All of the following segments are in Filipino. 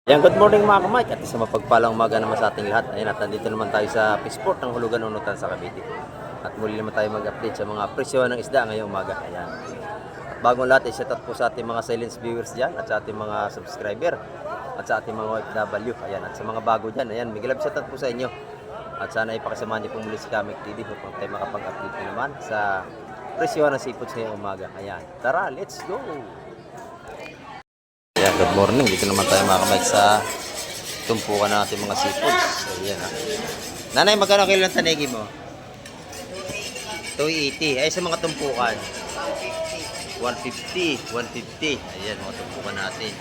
Yan, good morning mga kamay at isang mapagpalang umaga naman sa ating lahat. Ayan, at nandito naman tayo sa Fishport ng Hulugan Unutan sa Cavite. At muli naman tayo mag-update sa mga presyo ng isda ngayong umaga. Ayan. At bagong lahat, i-shout out po sa ating mga silent viewers dyan at sa ating mga subscriber at sa ating mga OFW. Ayan, at sa mga bago dyan, ayan, may shout out po sa inyo. At sana ipakasamahan niyo po muli si Kamek TV upang tayo makapag-update naman sa presyo ng seafoods ngayong umaga. Ayan, tara, let's go! Yeah, good morning. Dito naman tayo mga kamay sa tumpukan natin mga seafoods. Ayan ha. Nanay, magkano kilo ng tanigi mo? 280. Ay, sa mga tumpukan? 150. 150. Ayan, mga tumpukan natin.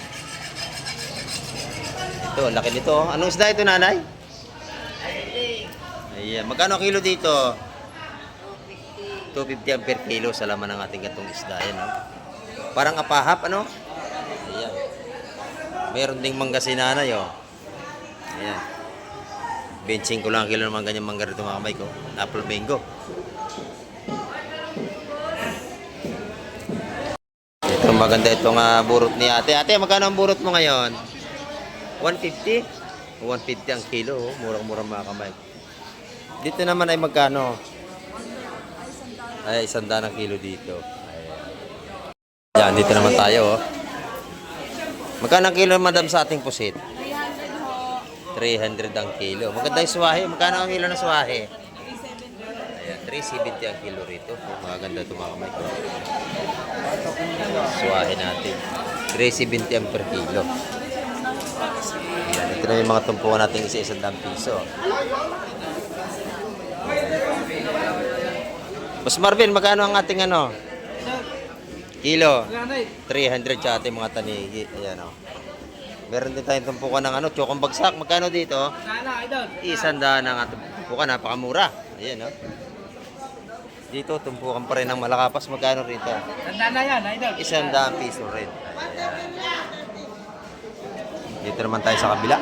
Ito, laki nito. Anong isda ito, nanay? Ayan, magkano kilo dito? 250 ang per kilo sa laman ng ating gatong isda. Ayan, no? Parang apahap, ano? Ayan. Meron ding mangga si nanay, oh. Ayan. Benching ko lang kilo naman ganyan mangga rito mga kamay ko. Apple mango. Ito maganda itong burot ni ate. Ate, magkano ang burot mo ngayon? 150? 150 ang kilo, oh. Murang-murang mga kamay. Dito naman ay magkano? Ay, 100 ang kilo dito. Ayan, dito naman tayo, oh. Magkano ang kilo, madam, sa ating pusit? 300 ang kilo. Maganda yung swahe. Magkano ang kilo ng swahe? Ayan, 370 ang kilo rito. Maganda ito mga kamay ko. Swahe natin. 370 ang per kilo. Ayan, ito na yung mga tumpukan natin isa-100 piso. Mas Marvin, magkano ang ating ano? Kilo? 300 sa ating mga tanigi. Ayan, o. Meron din tayong tumpukan ng ano, chokong bagsak. Magkano dito? 100 ang ating tumpukan. Napakamura. Ayan, o. Dito, tumpukan pa rin ng Malakapas. Magkano rito? 100 na yan, idol. 100 piso rin. Ayan. Dito naman tayo sa kabila.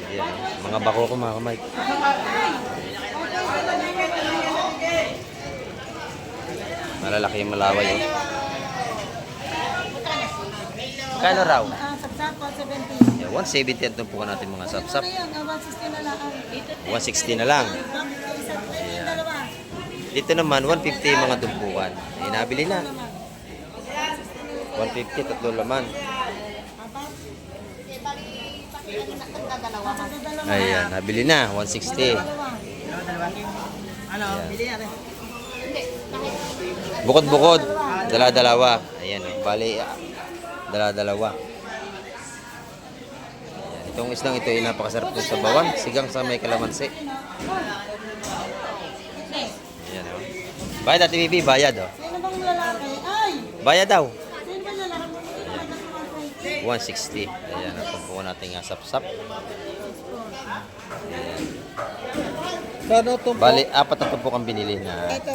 Ayan, o. Mga bako ko, mga kamay. Malalaki yung malaway, oh. Kano raw? Sapsap, 170. Yeah, 170 ang tumpukan natin mga sapsap. 160 na lang. 160 na lang. Ayan. Dito naman, 150 yung mga tumpukan. Eh, nabili na. 150, tatlo laman. Ayan, nabili na. 160. Ano, bili natin. Bukod-bukod. Dala-dalawa. Ayan, bali, dala-dalawa. Ayan, itong islang ito ay napakasarap ng sabawan. Sigang sa may kalamansi. Ayan, oh. Bayad at BB, bayad, oh. Sino bang lalaki? Ay! Bayad daw. Sino bang lalaki? 160. Ayan, natumpukan natin nga sap-sap. Kano ito? Bali, apat na tumpok ang binili na Ito,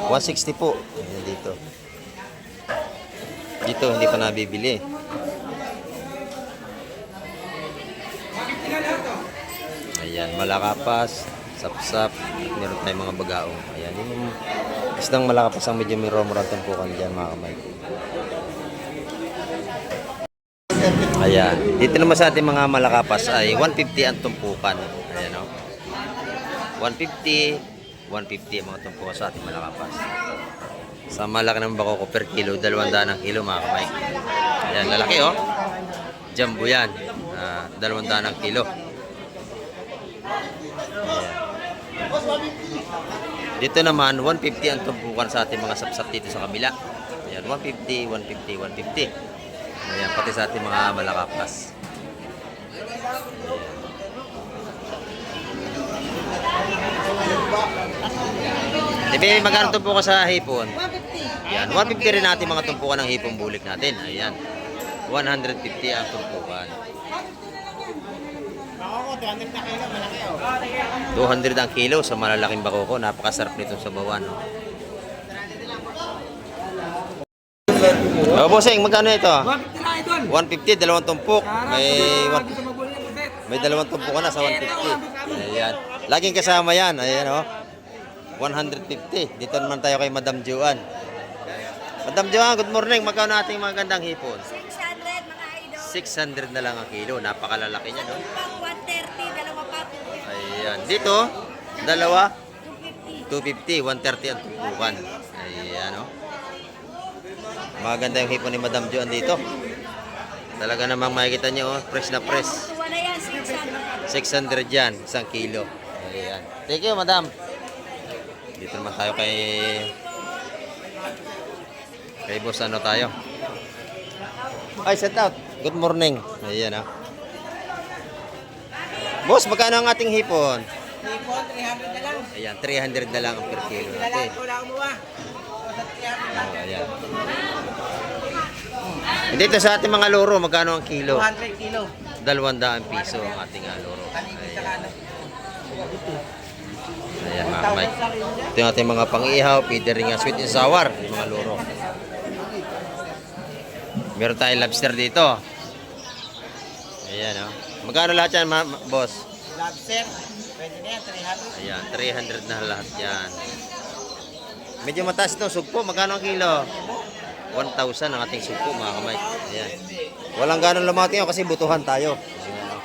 160 po. Ayan, dito. Dito, hindi pa nabibili. Ayan, Malakapas, sapsap, meron tayong mga bagaong. Ayan, yung isang Malakapas ang medyo may romorang tumpukan dyan, mga kamay. Ayan, dito naman sa ating mga Malakapas ay 150 ang tumpukan. Ayan, o. 150, 150 ang mga tumpukan sa ating Malakapas. Sa malaki ng bako ko per kilo, 200 ang kilo mga kamay. Ayan, lalaki, oh. Jumbo yan. 200 ang kilo. Ayan. Dito naman, 150 ang tumpukan sa ating mga sapsap dito sa kabila. Ayan, 150, 150, 150. Ayan, pati sa ating mga Malakapas. Diba, magkano tumpukan sa hipon? 150. Ayan, 150 rin natin mga tumpukan ng hipong bulik natin. Ayan, 150 ang tumpukan. 200 ang kilo sa malalaking bakoko. Napakasarap nito sa bawan. No? Oh, bossing, magkano ito? 150 na, idol. 150, dalawang tumpok. May May dalawang tumpukan na sa 150. Ayan. Laging kasama yan. Ayan, oh. 150. Dito naman tayo kay Madam Juan. Madam Joan, good morning. Magkano ating mga gandang hipon? 600 mga idol. 600 na lang ang kilo. Napakalalaki niya, no? Pang 130, dalawa pa. Ayan. Dito, dalawa, 250. 250, 130 ang tumpukan. Ayan, no? Maganda yung hipon ni Madam Joan dito. Talaga namang makikita niyo, oh, fresh na fresh. Tuwa na yan, 600. 600 yan, 1 kilo. Ayan. Thank you, Madam. Dito naman tayo kay boss, ano tayo? Ay, set out. Good morning. Ayan, ah. Boss, magkano ang ating hipon? Hipon, 300 na lang. Ayan, 300 na lang ang per kilo natin. Wala kumuha. Oh, ayan. Dito sa ating mga loro, magkano ang kilo? 200 kilo. 200 piso ang ating loro. Ayan. Ayan, mga kamay. Ito yung ating mga pang-ihaw, feedering nga sweet and sour, yung mga loro. Meron tayong lobster dito. Ayan, oh. Magkano lahat yan, boss? Lobster, pwede na yan, 300. Ayan, 300 na lahat yan. Medyo mataas ito, sugpo. Magkano ang kilo? 1,000 ang ating sugpo, mga kamay. Ayan. Walang ganun lumaki yun kasi butuhan tayo. Ayan, oh.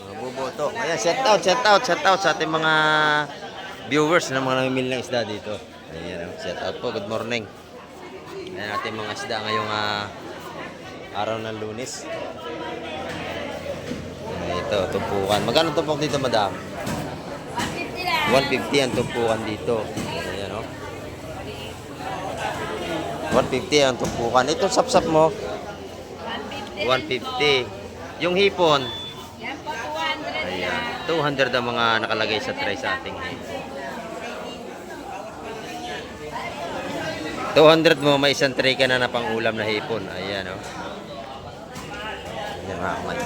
Mga buboto. Ayan, shout out sa ating mga viewers na mga namimili ng isda dito. Ayan, oh. Shout out po, good morning. Ayan natin mga isda ngayong araw ng Lunes. Ito, tumpukan. Magkano tumpok dito, madam? 150 lang. 150 ang tumpukan dito. Ayan, o. 150 ang tumpukan. Itong sapsap mo? 150. Yung hipon? Yan po, 200 Ayan. 200 ang mga nakalagay sa tray sa ating hipon. 200 mo, may isang tray ka na pang ulam na hipon. Ayan, o. Ayan, mga kamay.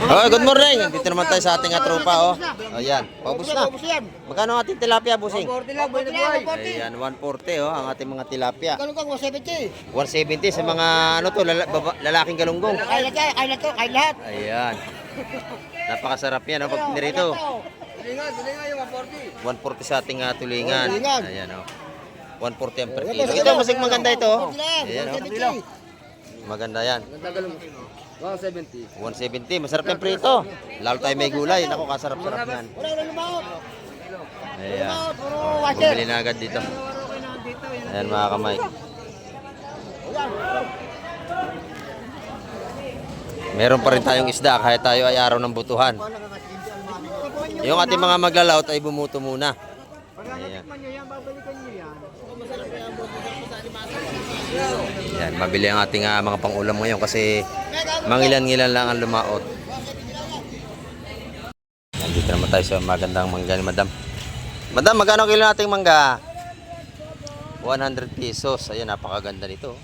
Oh, good morning. Dito naman tayo sa ating tropa, oh. Ayan, paubos na. Magkano ang ating tilapia, busing? 40 lang, buhay na buhay. Ayan, 140, oh, ang ating mga tilapia. Ganun kang 170. 170 sa mga, ano to, lalaking galunggong. Kaya na to, kaya lahat. Ayan. Napakasarap yan, oh, pag nirito. Tulingan yung 140. 140 sa ating tulingan. Tulingan. Ayan, oh. 140 ang per kilo. Ito, masig maganda ito, oh. Ayan, oh. Maganda yan. 170. 170, masarap yung prito. Lalo tayo may gulay. Naku, kasarap-sarap yan. Wala na lumaot. Ayan. Oh, bumili na agad dito. Ayan, mga kamay. Meron pa rin tayong isda kahit tayo ay araw ng butuhan. Yung ating mga maglalaot ay bumuto muna. Ayan. Ayan, mabili ang ating mga pang-ulam ngayon kasi mangilan-ngilan lang ang lumaot. Nandito naman tayo sa magandang mangga ni Madam. Madam, magkano kilo nating mangga? 100 pesos. Ayan, napakaganda nito.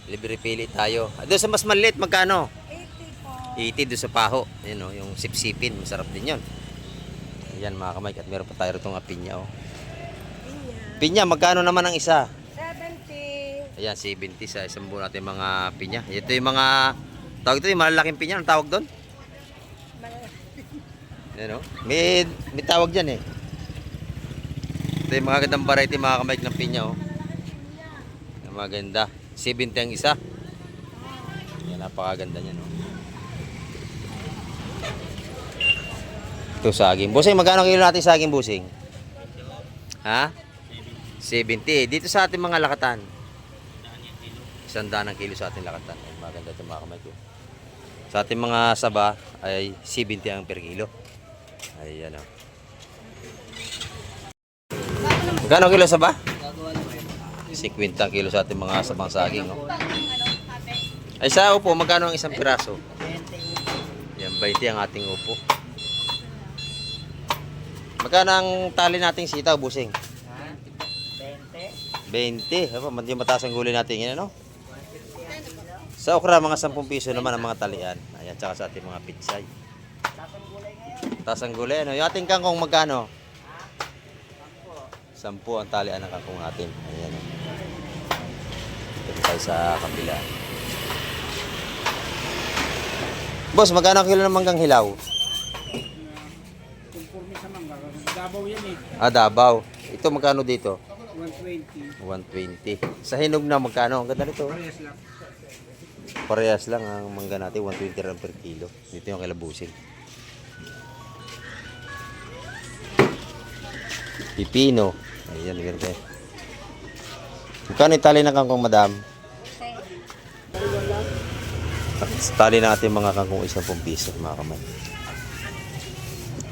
Libre pili tayo. Doon sa mas maliit, magkano? 80 po. 80 doon sa paho. Ayan, oh, yung sipsipin. Masarap din yun. Ayan, mga kamay. At meron pa tayo itong pinya. Oh. Pinya, magkano naman ang isa? 70. Ayan, 70 sa isang buo natin mga pinya. Ito yung mga, tawag ito yung malalaking pinya. Anong tawag doon? Ayan, oh. May tawag dyan eh. Ito yung mga gandang variety mga kamay ng pinya. Oh. Yung maganda. 70 ang isa. Ayan, napakaganda niya. No? Ito saging. Busing, magkano kilo natin saging, busing? Ha? 70. Dito sa ating mga lakatan. 100 ang kilo sa ating lakatan. Ay, maganda ito mga kamay ko. Sa ating mga saba ay 70 ang per kilo. Ayan o. Magkano kilo saba? 50 ang kilo sa ating mga sabang saging. No? Ay sa upo, magkano ang isang piraso? Yan, 20 ang ating upo. Magkano ang tali nating sitaw, busing? 20. Ano, yung mataas ang gulay natin yan, ano? Sa okra, mga 10 piso naman ang mga talian. Ayan, tsaka sa ating mga pitsay. Taas ang gulay, ano? Yung ating kangkong magkano? 10 ang talian ng kangkong natin. Ayan, oh. Ito tayo sa kabila. Boss, magkano ang kilo ng manggang hilaw? Kumpurmi sa mangga. Dabaw yan eh. Ah, Davao. Ito Dito, magkano dito? 120. 120. Sa hinog na, magkano? Ang ganda nito. Parehas lang. Parehas lang ang mangga natin, 120 ram per kilo. Dito yung kilabusin. Pipino. Ayan, ganyan kayo. Magkano itali na kangkong, madam? Tali na natin mga kangkong 10 piso, mga kamay.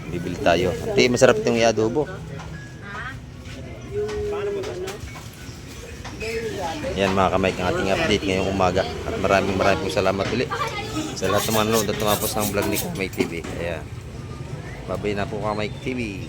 Bibili tayo. Ate, masarap itong i-adobo. Yan mga kamay, ang ating update ngayong umaga. At maraming pong salamat ulit sa lahat ng mga nanonood at tumapos ng vlog ni Kamay TV. Ayan. Babay na po Kamay TV.